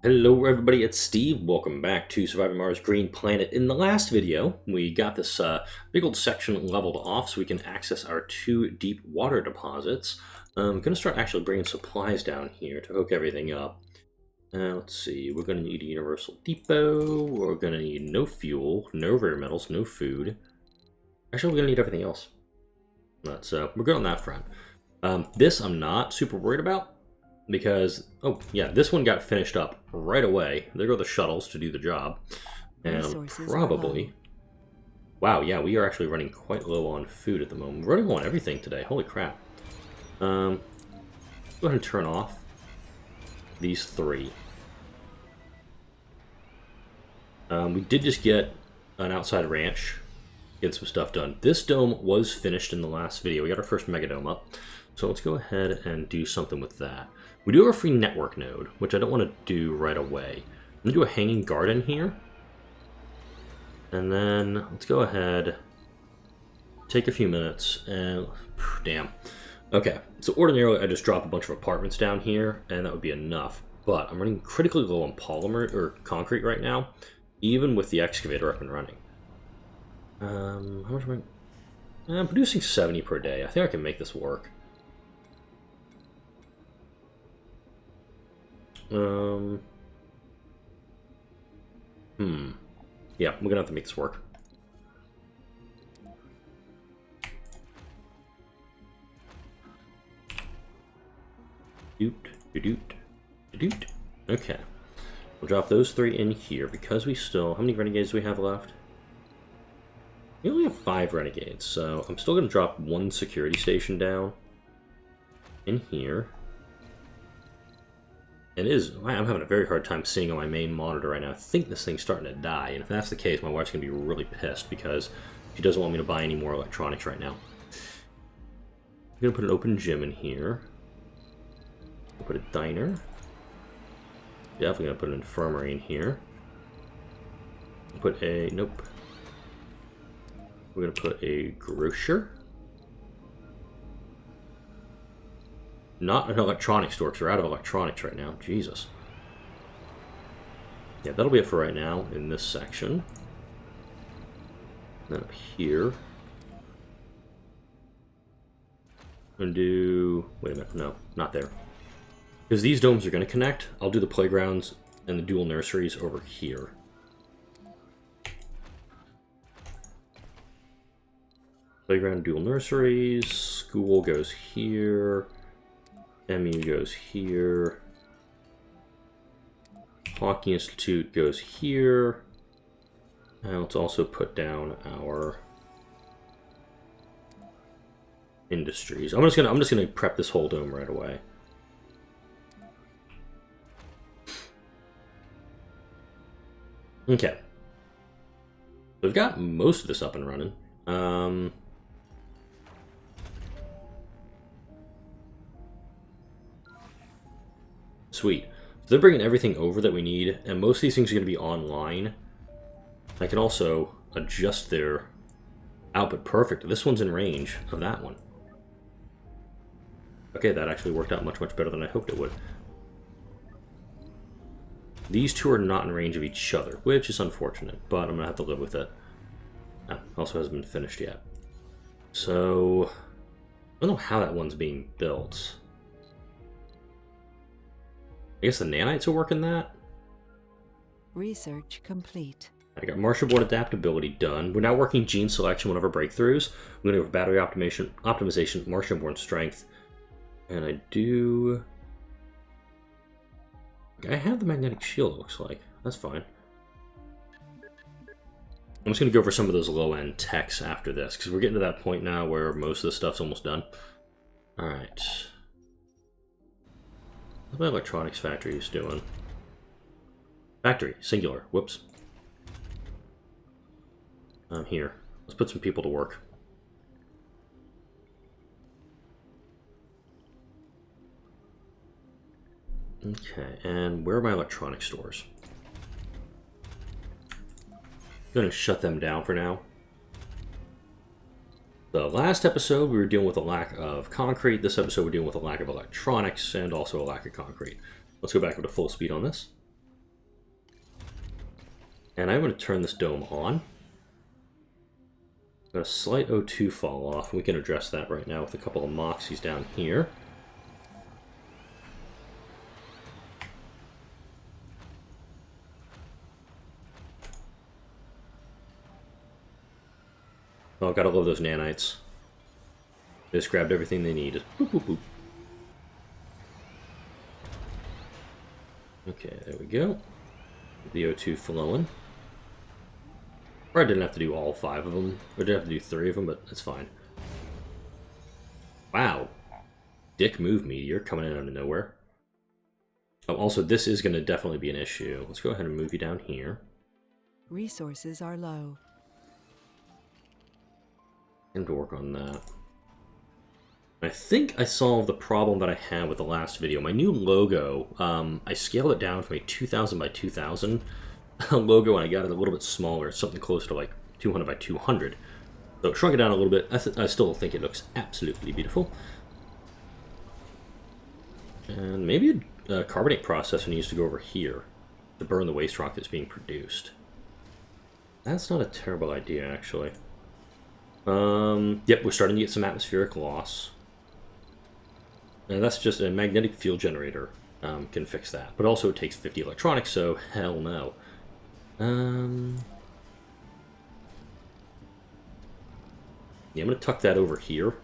Hello everybody, it's Steve. Welcome back to Surviving Mars Green Planet. In the last video, we got this big old section leveled off so we can access our two deep water deposits. I'm going to start actually bringing supplies down here to hook everything up. Let's see, we're going to need a universal depot, we're going to need no fuel, no rare metals, no food. Actually, we're going to need everything else. We're good on that front. This I'm not super worried about. Because, oh yeah, this one got finished up right away. There go the shuttles to do the job. And probably... Wow, yeah, we are actually running quite low on food at the moment. We're running low on everything today, holy crap. Go ahead and turn off these three. We did just get an outside ranch, get some stuff done. This dome was finished in the last video. We got our first mega dome up. So let's go ahead and do something with that. We do have a free network node, which I don't want to do right away. I'm going to do a hanging garden here. And then let's go ahead, take a few minutes, and damn. Okay, so ordinarily I just drop a bunch of apartments down here, and that would be enough. But I'm running critically low on polymer, or concrete right now, even with the excavator up and running. How much am I... I'm producing 70 per day. I think I can make this work. Yeah, we're gonna have to make this work. Okay. We'll drop those three in here because we still... How many renegades do we have left? We only have 5 renegades, so I'm still gonna drop one security station down in here. It is, I'm having a very hard time seeing on my main monitor right now. I think this thing's starting to die, and if that's the case, my wife's going to be really pissed because she doesn't want me to buy any more electronics right now. I'm going to put an open gym in here. I'll put a diner. Definitely going to put an infirmary in here. I'll put a, nope. We're going to put a grocer. Not an electronics store, because we're out of electronics right now. Jesus. Yeah, that'll be it for right now in this section. Then up here. I'm going to do... Wait a minute. No, not there. Because these domes are going to connect, I'll do the playgrounds and the dual nurseries over here. Playground, dual nurseries. School goes here. MU goes here. Hockey Institute goes here. And let's also put down our industries. I'm just gonna prep this whole dome right away. Okay. We've got most of this up and running. Sweet. So they're bringing everything over that we need, and most of these things are going to be online. I can also adjust their output perfect. This one's in range of that one. Okay, that actually worked out much, much better than I hoped it would. These two are not in range of each other, which is unfortunate, but I'm going to have to live with it. Also hasn't been finished yet. So, I don't know how that one's being built. I guess the nanites will work in that. Research complete. I got Martian board adaptability done. We're now working gene selection, one of our breakthroughs. I'm going to go for battery optimization, Martian born strength. And I do... I have the magnetic shield, it looks like. That's fine. I'm just going to go for some of those low-end techs after this, because we're getting to that point now where most of the stuff's almost done. Alright. What my electronics factory is doing? Factory, singular. Whoops. I'm here. Let's put some people to work. Okay, and where are my electronic stores? I'm going to shut them down for now. The last episode, we were dealing with a lack of concrete. This episode, we're dealing with a lack of electronics and also a lack of concrete. Let's go back up to full speed on this. And I'm going to turn this dome on. Got a slight O2 fall off. We can address that right now with a couple of moxies down here. Oh, gotta love those nanites. They just grabbed everything they need. Just boop, boop, boop. Okay, there we go. The O2 flowing. Or I didn't have to do all 5 of them. I did have to do 3 of them, but that's fine. Wow. Dick move meteor coming in out of nowhere. Oh, also, this is going to definitely be an issue. Let's go ahead and move you down here. Resources are low. And to work on that. I think I solved the problem that I had with the last video. My new logo, I scaled it down from a 2000 by 2000 logo, and I got it a little bit smaller, something closer to like 200 by 200. So shrunk it down a little bit. I still think it looks absolutely beautiful. And maybe a carbonate processor needs to go over here to burn the waste rock that's being produced. That's not a terrible idea, actually. Yep, we're starting to get some atmospheric loss. And that's just a magnetic field generator can fix that. But also it takes 50 electronics, so hell no. Yeah, I'm going to tuck that over here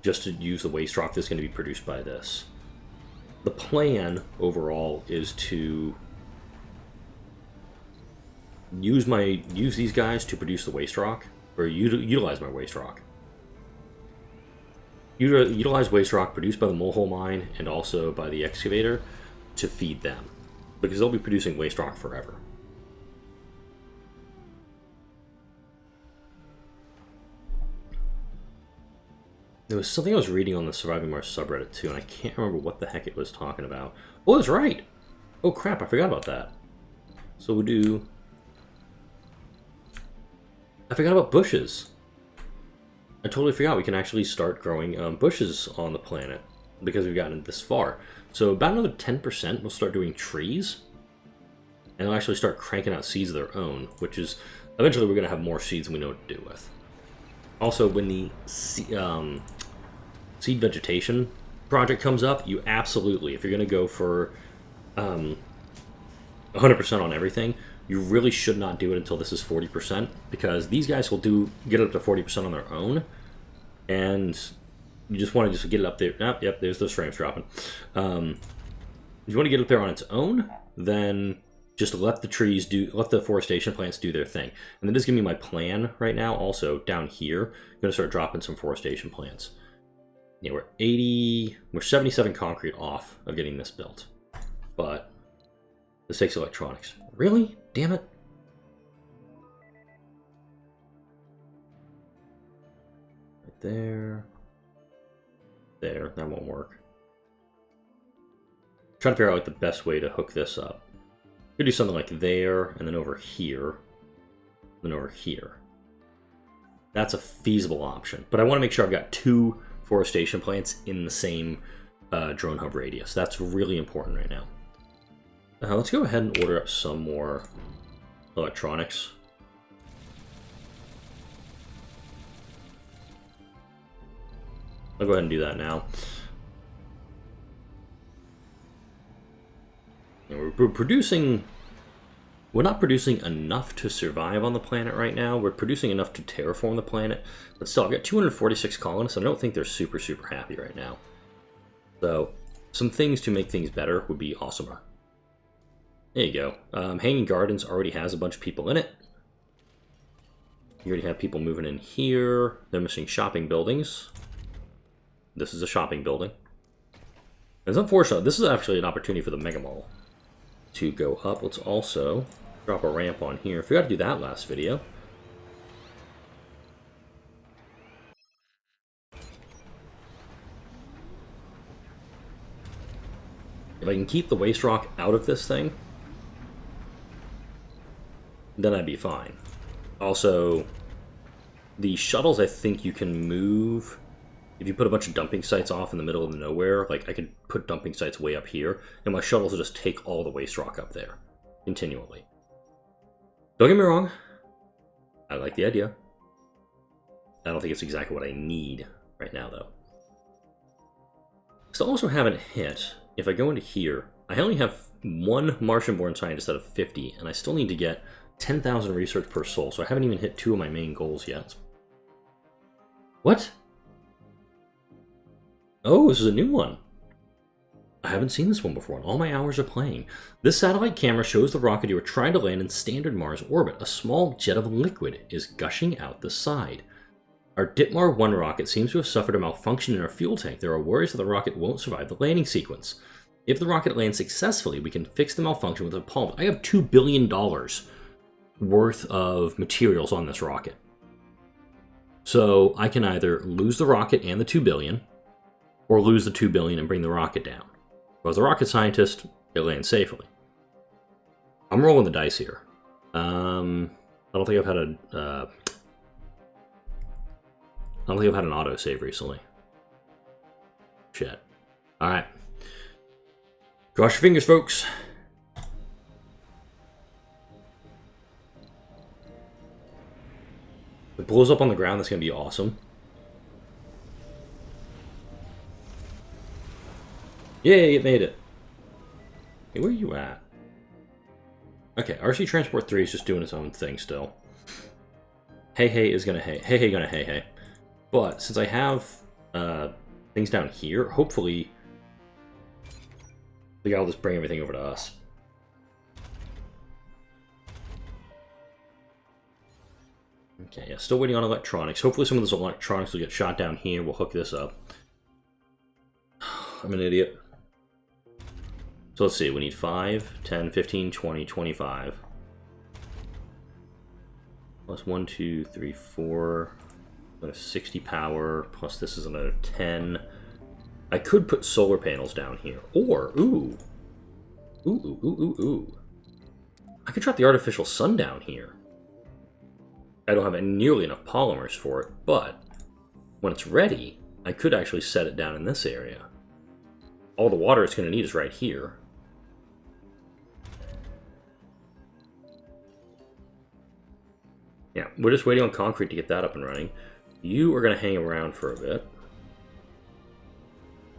just to use the waste rock that's going to be produced by this. The plan overall is to use these guys to produce the waste rock, or utilize my waste rock. Utilize waste rock produced by the molehole mine and also by the excavator to feed them, because they'll be producing waste rock forever. There was something I was reading on the Surviving Mars subreddit too, and I can't remember what the heck it was talking about. Oh, that's right! Oh crap, I forgot about that. So we'll do... I forgot about bushes. I totally forgot we can actually start growing bushes on the planet because we've gotten this far. So about another 10% we'll start doing trees, and they'll actually start cranking out seeds of their own, which is eventually we're going to have more seeds than we know what to do with. Also, when the seed vegetation project comes up, you absolutely, if you're going to go for 100% on everything, you really should not do it until this is 40%, because these guys will get up to 40% on their own, and you just want to just get it up there. Oh, yep, there's those frames dropping. If you want to get up there on its own, then just let the forestation plants do their thing. And that is going to be my plan right now. Also, down here, I'm going to start dropping some forestation plants. Yeah, we're 77 concrete off of getting this built, but this takes electronics. Really? Damn it. Right there. There, that won't work. Trying to figure out like the best way to hook this up. Could do something like there, and then over here, then over here. That's a feasible option, but I want to make sure I've got 2 forestation plants in the same drone hub radius. That's really important right now. Let's go ahead and order up some more electronics. I'll go ahead and do that now. And we're not producing enough to survive on the planet right now. We're producing enough to terraform the planet, but still, I've got 246 colonists, and I don't think they're super happy right now. So, some things to make things better would be awesomer. There you go. Hanging Gardens already has a bunch of people in it. You already have people moving in here. They're missing shopping buildings. This is a shopping building. It's unfortunate. This is actually an opportunity for the Mega Mall to go up. Let's also drop a ramp on here. Forgot to do that last video. If I can keep the waste rock out of this thing, then I'd be fine. Also, the shuttles I think you can move. If you put a bunch of dumping sites off in the middle of nowhere, like I could put dumping sites way up here, and my shuttles will just take all the waste rock up there, continually. Don't get me wrong, I like the idea. I don't think it's exactly what I need right now, though. Still also haven't hit, if I go into here, I only have one Martian-born scientist out of 50, and I still need to get 10,000 research per soul, so I haven't even hit 2 of my main goals yet. What? Oh, this is a new one. I haven't seen this one before in all my hours of playing. This satellite camera shows the rocket you are trying to land in standard Mars orbit. A small jet of liquid is gushing out the side. Our Ditmar-1 rocket seems to have suffered a malfunction in our fuel tank. There are worries that the rocket won't survive the landing sequence. If the rocket lands successfully, we can fix the malfunction with a palm. I have $2 billion worth of materials on this rocket. So I can either lose the rocket and the $2 billion, or lose the $2 billion and bring the rocket down. Well, as a rocket scientist, it lands safely. I'm rolling the dice here. I don't think I've had a... I don't think I've had an autosave recently. Shit. Alright. Cross your fingers, folks. If it blows up on the ground, that's going to be awesome. Yay, it made it. Hey, where are you at? Okay, RC Transport 3 is just doing its own thing still. Hey is gonna hey. Hey gonna hey. But since I have things down here, hopefully I'll just bring everything over to us. Okay, yeah, still waiting on electronics. Hopefully some of those electronics will get shot down here. We'll hook this up. I'm an idiot. So let's see, we need 5, 10, 15, 20, 25. Plus 1, 2, 3, 4. 60 power, plus this is another 10. I could put solar panels down here. Or, ooh. I could drop the artificial sun down here. I don't have nearly enough polymers for it, but when it's ready, I could actually set it down in this area. All the water it's going to need is right here. Yeah, we're just waiting on concrete to get that up and running. You are going to hang around for a bit.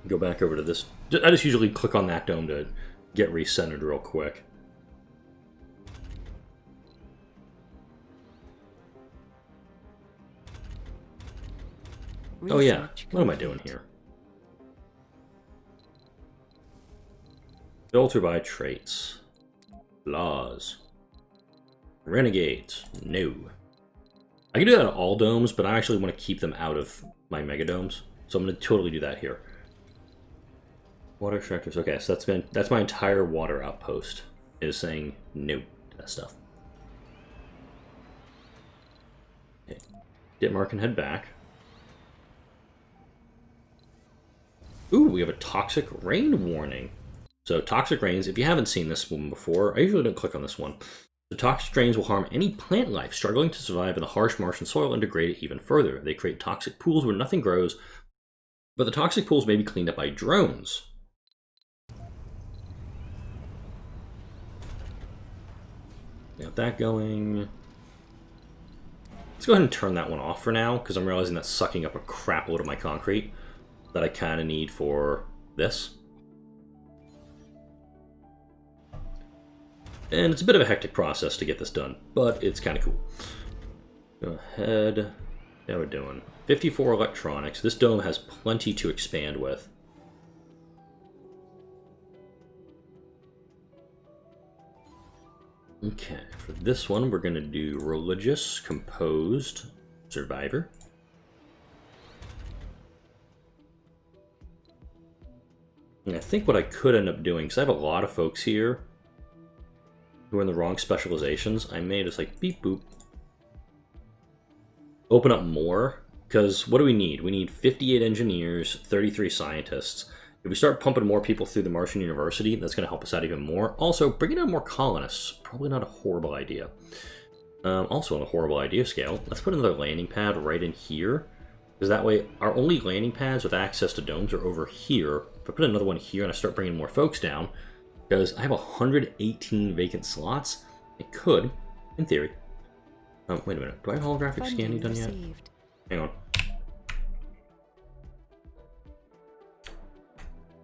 Go back over to this. I just usually click on that dome to get recentered real quick. Oh yeah, what am I doing here? Filter by traits. Laws. Renegades. No. I can do that on all domes, but I actually want to keep them out of my mega domes. So I'm going to totally do that here. Water extractors. Okay, so that's my entire water outpost is saying no to that stuff. Okay. Ditmar can head back. Ooh, we have a toxic rain warning. So toxic rains, if you haven't seen this one before, I usually don't click on this one. The toxic rains will harm any plant life struggling to survive in the harsh Martian soil and degrade it even further. They create toxic pools where nothing grows, but the toxic pools may be cleaned up by drones. Got that going. Let's go ahead and turn that one off for now, because I'm realizing that's sucking up a crap load of my concrete that I kind of need for this. And it's a bit of a hectic process to get this done, but it's kind of cool. Go ahead. How we're doing? 54 electronics. This dome has plenty to expand with. Okay, for this one, we're going to do religious, composed, survivor. And I think what I could end up doing, because I have a lot of folks here who are in the wrong specializations, I may just like beep boop. Open up more, because what do we need? We need 58 engineers, 33 scientists. If we start pumping more people through the Martian University, that's going to help us out even more. Also, bringing in more colonists, probably not a horrible idea. Also on a horrible idea scale, let's put another landing pad right in here. Because that way, our only landing pads with access to domes are over here. If I put another one here and I start bringing more folks down, because I have 118 vacant slots, I could In theory. Wait a minute. Do I have holographic scanning done yet? Received. Hang on.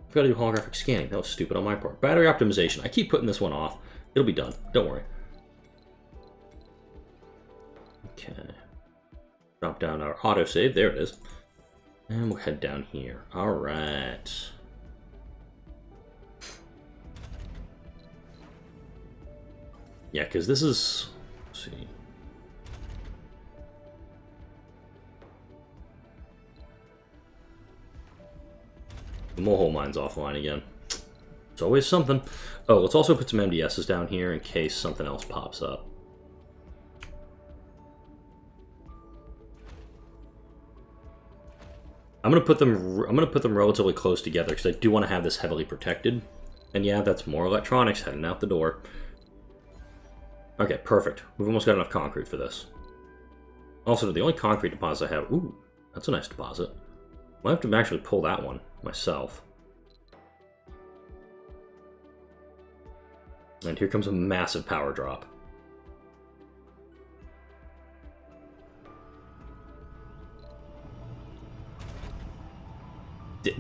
I've got to do holographic scanning. That was stupid on my part. Battery optimization. I keep putting this one off. It'll be done. Don't worry. Okay. Drop down our autosave. There it is. And we'll head down here. Alright. Yeah, because this is... Let's see. The mole mine's offline again. It's always something. Oh, let's also put some MDSs down here in case something else pops up. I'm gonna put them relatively close together because I do want to have this heavily protected. And yeah, that's more electronics heading out the door. Okay, perfect. We've almost got enough concrete for this. Also, the only concrete deposit I have... Ooh, that's a nice deposit. Might have to actually pull that one myself. And here comes a massive power drop.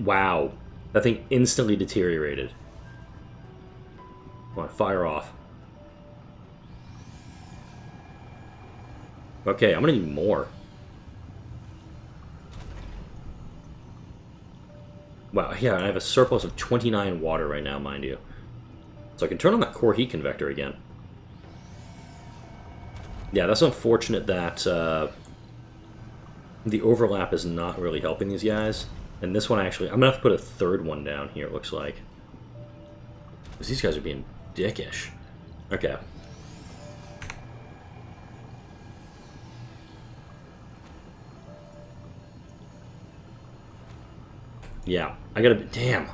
Wow. That thing instantly deteriorated. Come on, fire off. Okay, I'm gonna need more. Wow, yeah, I have a surplus of 29 water right now, mind you. So I can turn on that core heat convector again. Yeah, that's unfortunate that the overlap is not really helping these guys. And this one actually, I'm gonna have to put a third one down here, it looks like. Because these guys are being dickish. Okay. Yeah, I gotta... Damn.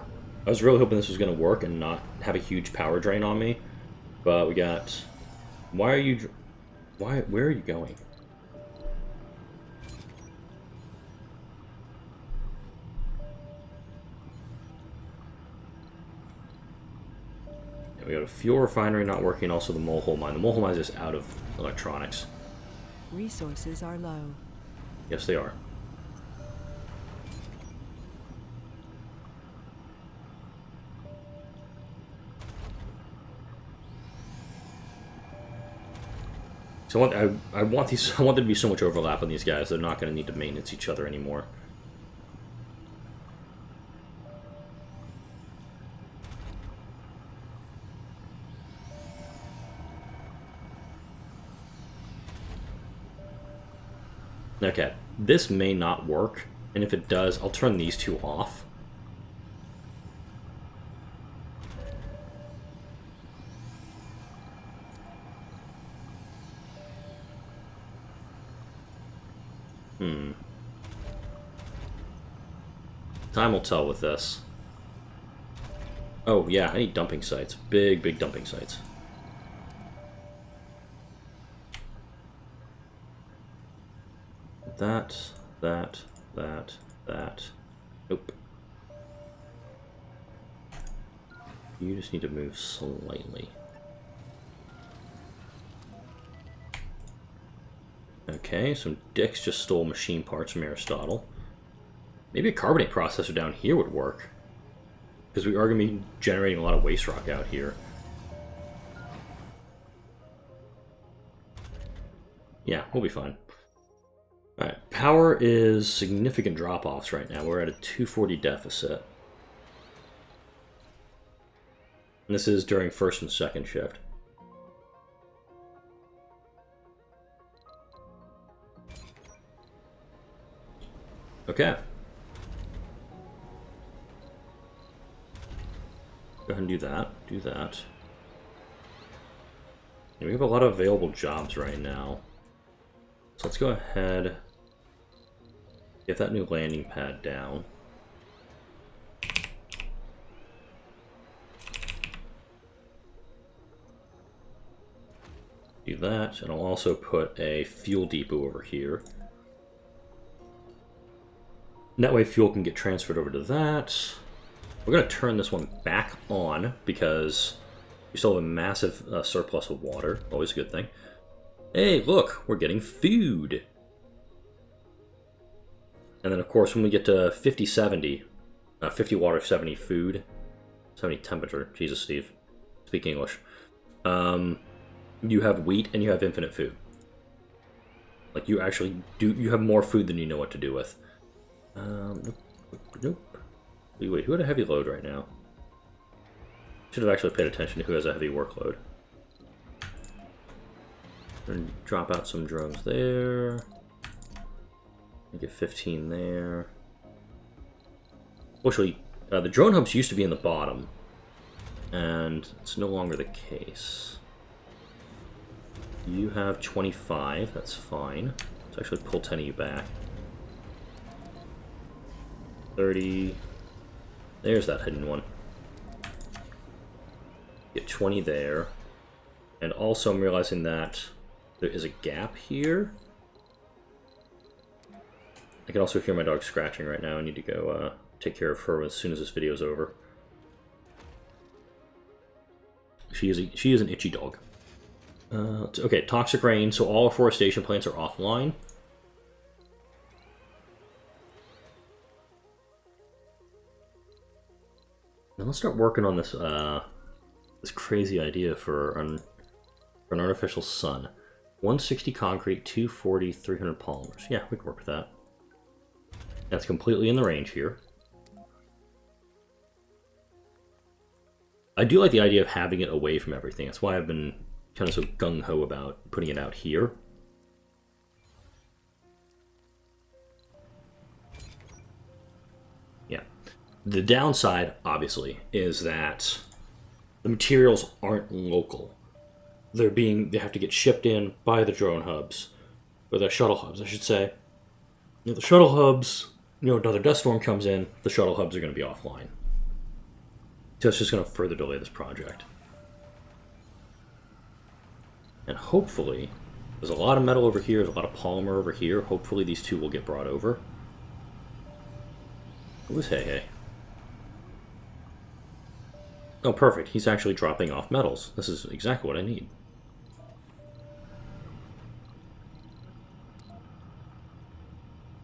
I was really hoping this was gonna work and not have a huge power drain on me. But we got... Why are you... Why... Where are you going? Yeah, we got a fuel refinery not working, also the mole mine. The mole mine is just out of electronics. Resources are low. Yes, they are. So I want there to be so much overlap on these guys. They're not going to need to maintenance each other anymore. Okay, this may not work, and if it does, I'll turn these two off. Time will tell with this. Oh, yeah, I need dumping sites. Big, big dumping sites. That. Nope. You just need to move slightly. Okay, some dicks just stole machine parts from Aristotle. Maybe a carbonate processor down here would work. Because we are going to be generating a lot of waste rock out here. Yeah, we'll be fine. Alright, power is significant drop-offs right now. We're at a 240 deficit. And this is during first and second shift. Okay. Go ahead and do that. Do that. And we have a lot of available jobs right now. So let's go ahead. Get that new landing pad down. Do that, and I'll also put a fuel depot over here. And that way fuel can get transferred over to that. We're going to turn this one back on because we still have a massive surplus of water. Always a good thing. Hey, look, we're getting food. And then, of course, when we get to 50, 70, 50 water, 70 food, 70 temperature, Jesus, Steve, speak English, you have wheat and you have infinite food. Like, you actually do, you have more food than you know what to do with. Nope. Wait, who had a heavy load right now? Should have actually paid attention to who has a heavy workload. And drop out some drones there. Get 15 there. Actually, the drone hubs used to be in the bottom, and it's no longer the case. You have 25, that's fine. Let's actually pull 10 of you back. 30. There's that hidden one. Get 20 there. And also I'm realizing that there is a gap here. I can also hear my dog scratching right now. I need to go take care of her as soon as this video is over. She is an itchy dog. Okay, toxic rain. So all afforestation plants are offline. Now let's start working on this this crazy idea for an artificial sun. 160 concrete, 240, 300 polymers. Yeah, we can work with that. That's completely in the range here. I do like the idea of having it away from everything. That's why I've been kind of so gung-ho about putting it out here. Yeah. The downside, obviously, is that the materials aren't local. They have to get shipped in by the drone hubs, or the shuttle hubs, I should say. The shuttle hubs, another dust storm comes in, the shuttle hubs are going to be offline. So it's just going to further delay this project. And hopefully, there's a lot of metal over here, there's a lot of polymer over here. Hopefully these two will get brought over. Who was Hey? Oh, perfect. He's actually dropping off metals. This is exactly what I need.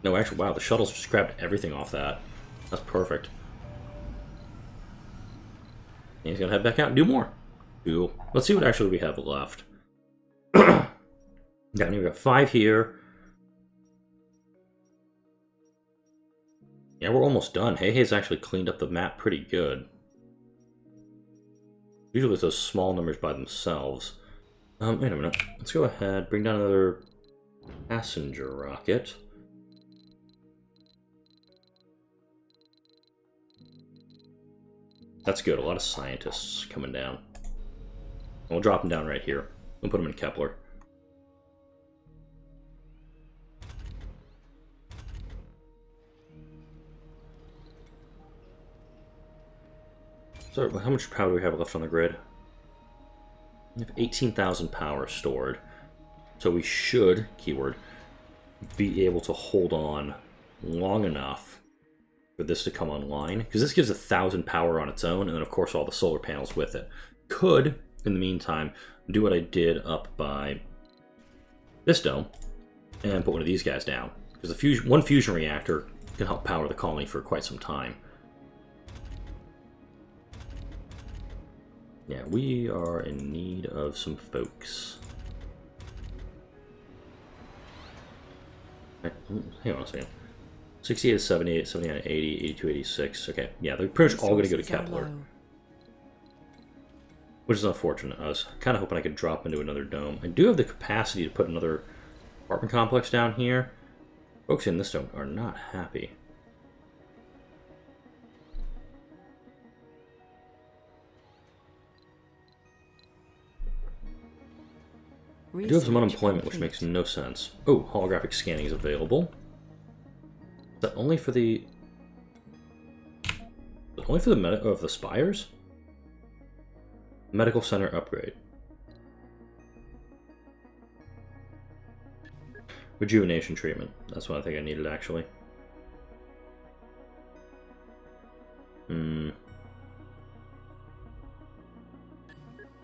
No, actually, wow, the shuttles just grabbed everything off that. That's perfect. And he's gonna head back out and do more. Cool. Let's see what actually we have left. Yeah, we've got 5 here. Yeah, we're almost done. Hey's actually cleaned up the map pretty good. Usually it's those small numbers by themselves. Wait a minute. Let's go ahead, bring down another passenger rocket. That's good. A lot of scientists coming down. We'll drop them down right here. We'll put them in Kepler. So, how much power do we have left on the grid? We have 18,000 power stored. So we should, keyword, be able to hold on long enough for this to come online. Because this gives 1,000 power on its own, and then of course all the solar panels with it. Could, in the meantime, do what I did up by this dome, and put one of these guys down. Because one fusion reactor can help power the colony for quite some time. Yeah, we are in need of some folks. Hang on a second. 68 to 78, 79 to 80, 82, 86. Okay, yeah, they're pretty much all going to go to Kepler. Which is unfortunate. I was kind of hoping I could drop into another dome. I do have the capacity to put another apartment complex down here. Folks in this dome are not happy. I do have some unemployment, which makes no sense. Oh, holographic scanning is available. Is that only for the... of the spires? Medical center upgrade. Rejuvenation treatment. That's what I think I needed, actually.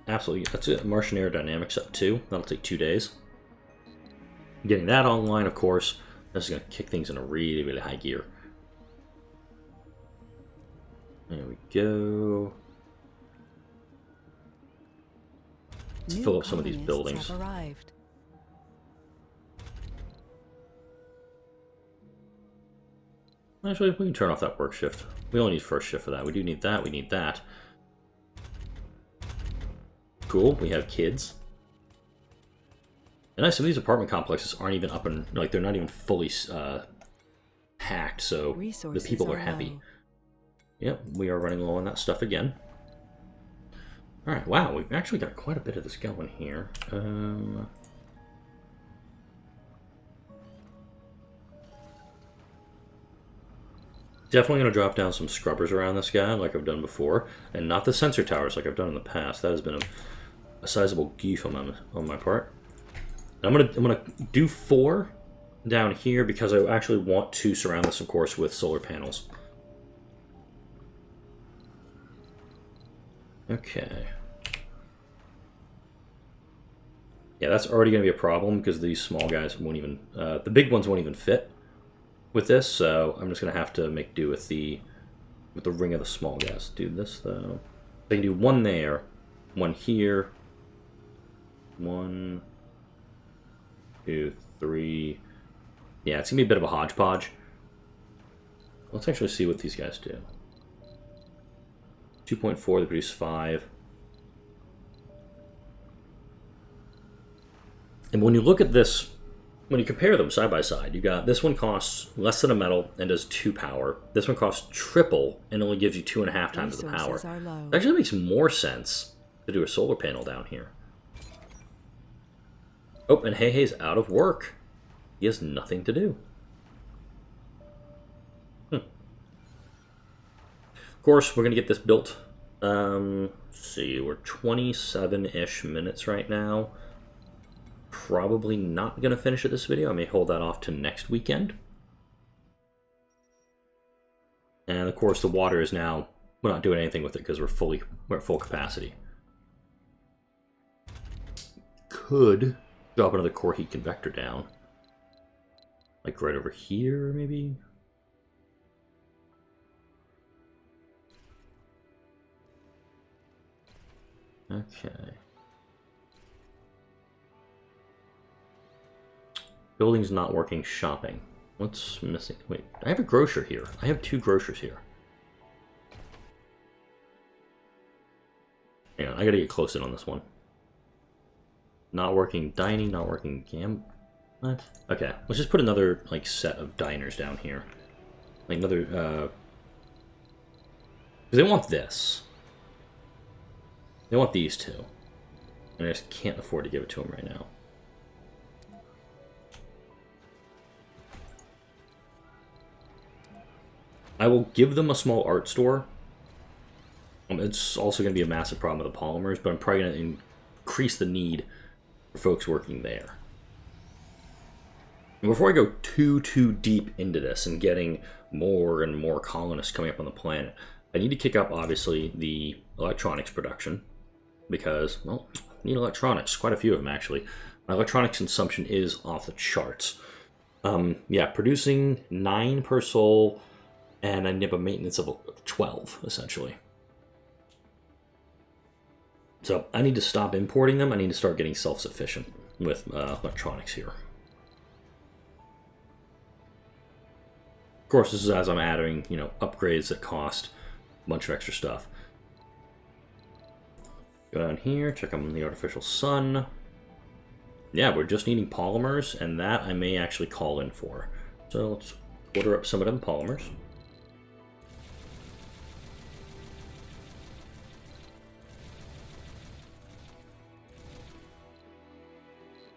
Absolutely. That's it. Martian aerodynamics up 2. That'll take 2 days. Getting that online, of course, this is going to kick things in a really, really high gear. There we go. Let's fill up some of these buildings. Have arrived. Actually, we can turn off that work shift. We only need first shift for that. We do need that. We need that. Cool. We have kids. And some of these apartment complexes aren't even up and, like, they're not even fully hacked, so the people are happy. Low. Yep, we are running low on that stuff again. Alright, wow, we've actually got quite a bit of this going here. Definitely going to drop down some scrubbers around this guy, like I've done before, and not the sensor towers like I've done in the past. That has been a sizable goof on my part. And I'm gonna do 4 down here because I actually want to surround this, of course, with solar panels. Okay. Yeah, that's already going to be a problem because these small guys won't even, the big ones won't even fit with this, so I'm just going to have to make do with the ring of the small guys. Do this, though. I can do 1 there, 1 here, 1, 2, 3. Yeah, it's going to be a bit of a hodgepodge. Let's actually see what these guys do. 2.4, they produce 5. And when you look at this, when you compare them side by side, you got this one costs less than a metal and does 2 power. This one costs triple and only gives you 2.5 times the power. It actually makes more sense to do a solar panel down here. Oh, and Hey's out of work. He has nothing to do. Of course, we're going to get this built. Let's see, we're 27-ish minutes right now. Probably not going to finish it this video. I may hold that off to next weekend. And of course, the water is now, we're not doing anything with it because we're at full capacity. Could drop another core heat convector down. Like right over here, maybe? Okay. Building's not working. Shopping. What's missing? Wait, I have a grocer here. I have 2 grocers here. Hang on, I gotta get close in on this one. Not working dining, not working what? Okay, let's just put another, like, set of diners down here. Like another, because they want this. They want these 2. And I just can't afford to give it to them right now. I will give them a small art store. It's also going to be a massive problem with the polymers, but I'm probably going to increase the need for folks working there. And before I go too deep into this and getting more and more colonists coming up on the planet, I need to kick up, obviously, the electronics production. Because, well, I need electronics. Quite a few of them, actually. My electronics consumption is off the charts. Yeah, producing 9 per soul, and I have a maintenance of 12, essentially. So I need to stop importing them. I need to start getting self-sufficient with electronics here. Of course, this is as I'm adding, you know, upgrades that cost a bunch of extra stuff. Go down here, check on the artificial sun. Yeah, we're just needing polymers, and that I may actually call in for. So let's order up some of them polymers.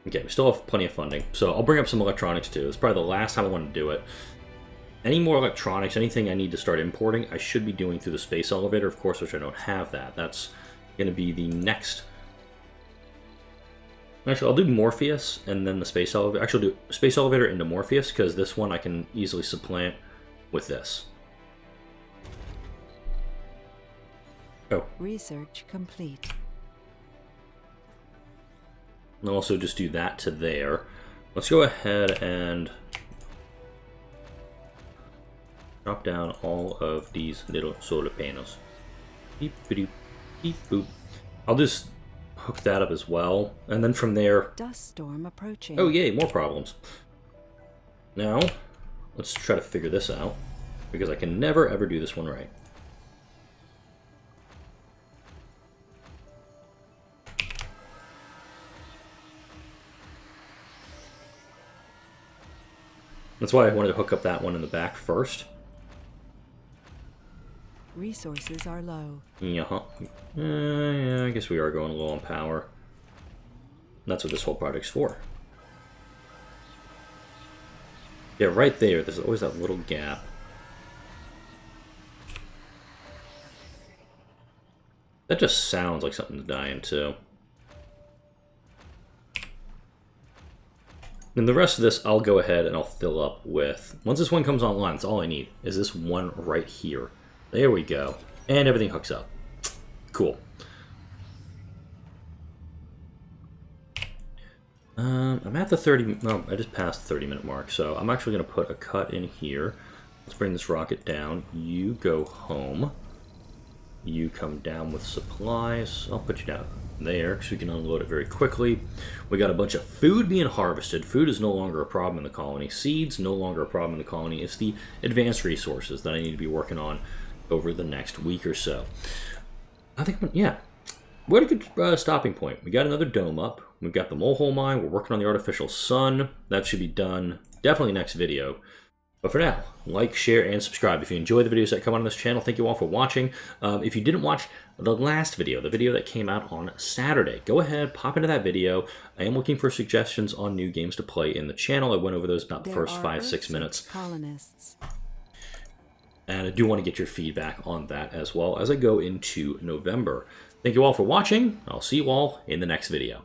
Okay, we still have plenty of funding, so I'll bring up some electronics too. It's probably the last time I want to do it. Any more electronics, anything I need to start importing, I should be doing through the space elevator, of course, which I don't have that. That's going to be the next... Actually, I'll do Morpheus and then the space elevator. Actually, I'll do space elevator into Morpheus, because this one I can easily supplant with this. Oh. Research complete. I'll also just do that to there. Let's go ahead and drop down all of these little solar panels. Beep, boop, beep, boop. I'll just hook that up as well, and then from there... Dust storm approaching. Oh yay, more problems. Now, let's try to figure this out, because I can never ever do this one right. That's why I wanted to hook up that one in the back first. Resources are low. Yeah, I guess we are going low on power. That's what this whole project's for. Yeah, right there, there's always that little gap. That just sounds like something to die into. And the rest of this, I'll go ahead and I'll fill up with... Once this one comes online, that's all I need, is this one right here. There we go. And everything hooks up. Cool. I'm at the 30... No, I just passed the 30-minute mark, so I'm actually going to put a cut in here. Let's bring this rocket down. You go home. You come down with supplies. I'll put you down there, so we can unload it very quickly. We got a bunch of food being harvested. Food is no longer a problem in the colony. Seeds, no longer a problem in the colony. It's the advanced resources that I need to be working on over the next week or so. I think, yeah, we're at a good stopping point. We got another dome up. We've got the molehole mine. We're working on the artificial sun. That should be done definitely next video. But for now, like, share, and subscribe. If you enjoy the videos that come out on this channel, thank you all for watching. If you didn't watch the last video, the video that came out on Saturday, go ahead, pop into that video. I am looking for suggestions on new games to play in the channel. I went over those about the first 5-6 minutes. Colonists. And I do want to get your feedback on that as well as I go into November. Thank you all for watching. I'll see you all in the next video.